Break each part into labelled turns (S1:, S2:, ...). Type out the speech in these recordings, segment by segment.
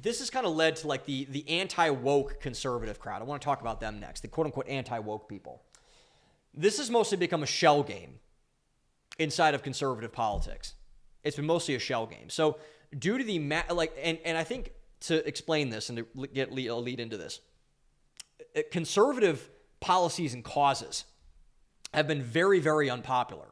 S1: this has kind of led to like the anti-woke conservative crowd. I want to talk about them next, the quote-unquote anti-woke people. This has mostly become a shell game inside of conservative politics. It's been mostly a shell game. So due to the, and I think to explain this and to lead into this, conservative policies and causes have been very, very unpopular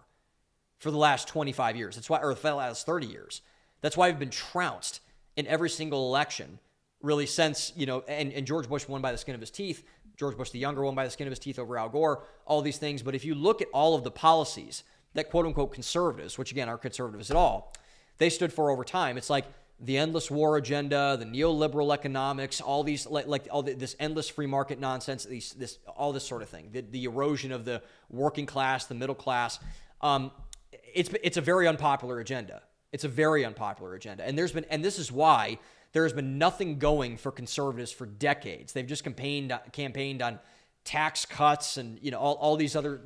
S1: for the last 25 years. That's why, or for the last 30 years. That's why we've been trounced in every single election, really, since, and George Bush won by the skin of his teeth. George Bush the Younger won by the skin of his teeth over Al Gore, all these things. But if you look at all of the policies that quote-unquote conservatives, which again aren't conservatives at all, they stood for over time, it's like the endless war agenda, the neoliberal economics, all these, this endless free market nonsense, all this sort of thing, the erosion of the working class, the middle class. It's a very unpopular agenda. It's a very unpopular agenda. And this is why there has been nothing going for conservatives for decades. They've just campaigned on tax cuts and, all these other,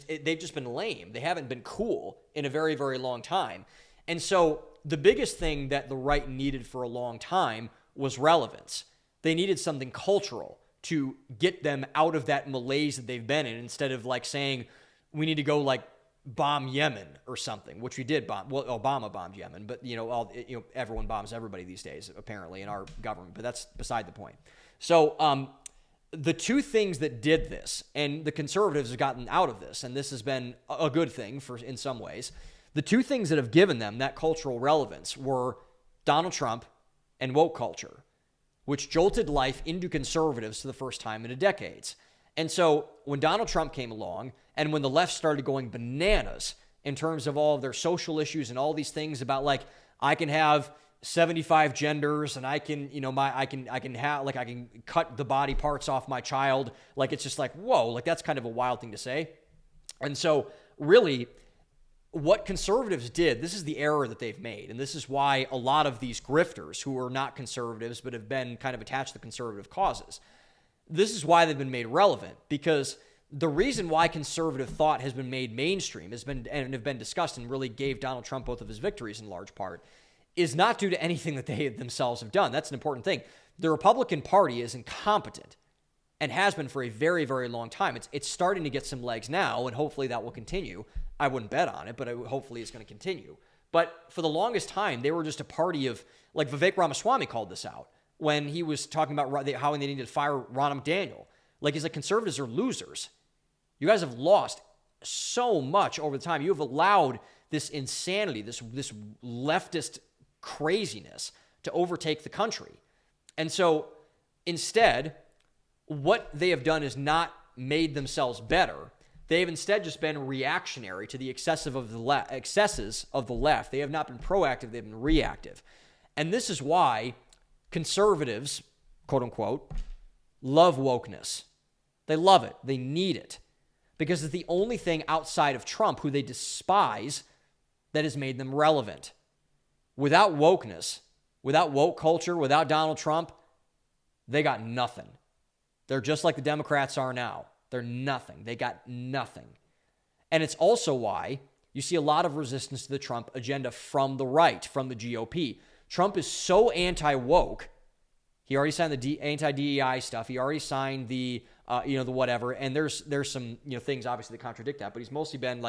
S1: they've just been lame. They haven't been cool in a very, very long time. And so the biggest thing that the right needed for a long time was relevance. They needed something cultural to get them out of that malaise that they've been in, instead of saying we need to go bomb Yemen or something, which we did bomb. Well, Obama bombed Yemen, but everyone bombs everybody these days, apparently, in our government, but that's beside the point. So the two things that did this, and the conservatives have gotten out of this, and this has been a good thing in some ways, the two things that have given them that cultural relevance were Donald Trump and woke culture, which jolted life into conservatives for the first time in decades. And so when Donald Trump came along, and when the left started going bananas in terms of all of their social issues and all these things about I can have 75 genders and I can cut the body parts off my child, it's just whoa, that's kind of a wild thing to say. And so really what conservatives did, this is the error that they've made, and this is why a lot of these grifters who are not conservatives but have been kind of attached to conservative causes, this is why they've been made relevant, because the reason why conservative thought has been made mainstream and have been discussed and really gave Donald Trump both of his victories in large part is not due to anything that they themselves have done. That's an important thing. The Republican Party is incompetent and has been for a very, very long time. It's starting to get some legs now, and hopefully that will continue. I wouldn't bet on it, but hopefully it's going to continue. But for the longest time, they were just a party of, Vivek Ramaswamy called this out when he was talking about how they needed to fire Ron McDaniel. He's like, conservatives are losers. You guys have lost so much over the time. You have allowed this insanity, this leftist craziness to overtake the country. And so instead, what they have done is not made themselves better. They have instead just been reactionary to the excesses of the left. They have not been proactive, they've been reactive. And this is why conservatives, quote unquote, love wokeness. They love it. They need it. Because it's the only thing outside of Trump, who they despise, that has made them relevant. Without wokeness, without woke culture, without Donald Trump, they got nothing. They're just like the Democrats are now. They're nothing. They got nothing. And it's also why you see a lot of resistance to the Trump agenda from the right, from the GOP. Trump is so anti-woke. He already signed the anti-DEI stuff. He already signed the whatever. And there's some things obviously that contradict that. But he's mostly been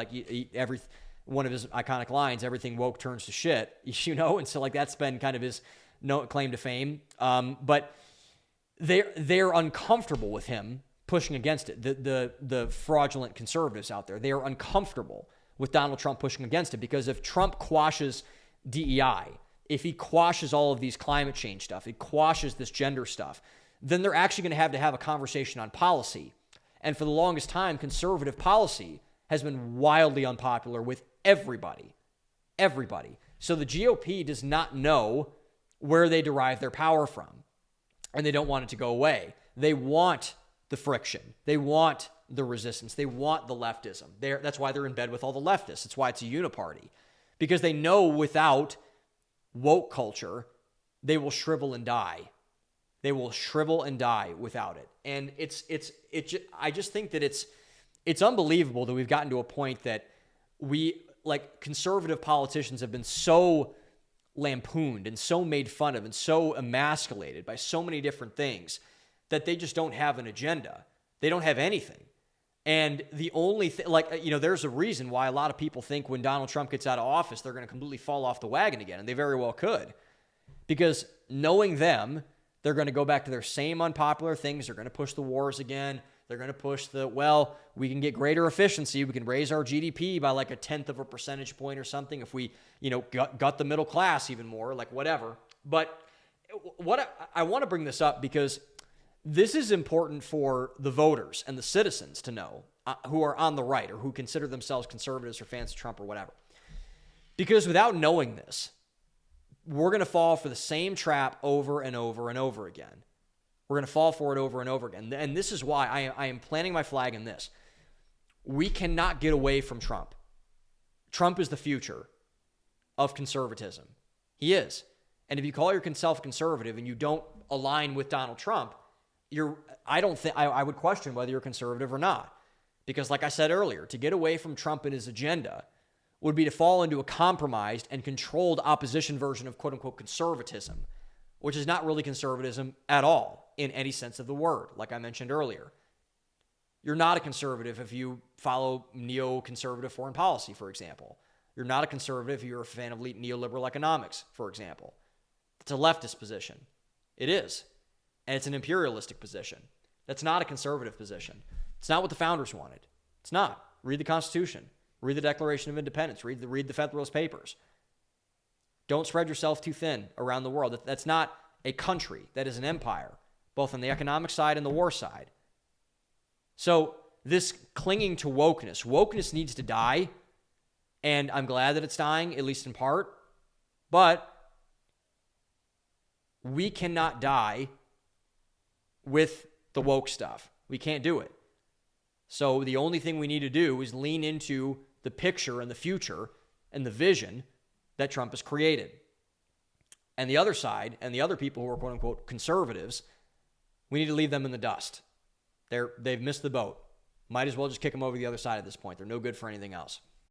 S1: every one of his iconic lines, everything woke turns to shit, And so that's been kind of his claim to fame. But they're uncomfortable with him pushing against it. The fraudulent conservatives out there, they are uncomfortable with Donald Trump pushing against it, because if Trump quashes DEI, if he quashes all of these climate change stuff, he quashes this gender stuff, then they're actually going to have a conversation on policy. And for the longest time, conservative policy has been wildly unpopular with everybody. Everybody. So the GOP does not know where they derive their power from, and they don't want it to go away. They want the friction. They want the resistance. They want the leftism. That's why they're in bed with all the leftists. That's why it's a uniparty. Because they know without woke culture, they will shrivel and die. They will shrivel and die without it. And I just think that it's unbelievable that we've gotten to a point that conservative politicians have been so lampooned and so made fun of and so emasculated by so many different things that they just don't have an agenda. They don't have anything. And the only thing, there's a reason why a lot of people think when Donald Trump gets out of office, they're going to completely fall off the wagon again. And they very well could. Because knowing them, they're going to go back to their same unpopular things. They're going to push the wars again. They're going to push we can get greater efficiency. We can raise our GDP by like 1/10 of a percentage point or something if we, gut the middle class even more, like whatever. But I want to bring this up because this is important for the voters and the citizens to know who are on the right or who consider themselves conservatives or fans of Trump or whatever. Because without knowing this, we're going to fall for the same trap over and over and over again. We're going to fall for it over and over again. And this is why I am planting my flag in this. We cannot get away from Trump. Trump is the future of conservatism. He is. And if you call yourself conservative and you don't align with Donald Trump, I would question whether you're conservative or not. Because like I said earlier, to get away from Trump and his agenda would be to fall into a compromised and controlled opposition version of quote-unquote conservatism, which is not really conservatism at all in any sense of the word, like I mentioned earlier. You're not a conservative if you follow neoconservative foreign policy, for example. You're not a conservative if you're a fan of neoliberal economics, for example. It's a leftist position. It is. And it's an imperialistic position. That's not a conservative position. It's not what the founders wanted. It's not. Read the Constitution. Read the Declaration of Independence. Read the Federalist Papers. Don't spread yourself too thin around the world. That's not a country. That is an empire, both on the economic side and the war side. So this clinging to wokeness needs to die, and I'm glad that it's dying, at least in part, but we cannot die with the woke stuff. We can't do it. So the only thing we need to do is lean into the picture and the future and the vision that Trump has created. And the other side, and the other people who are quote-unquote conservatives, we need to leave them in the dust. They've missed the boat. Might as well just kick them over the other side at this point. They're no good for anything else.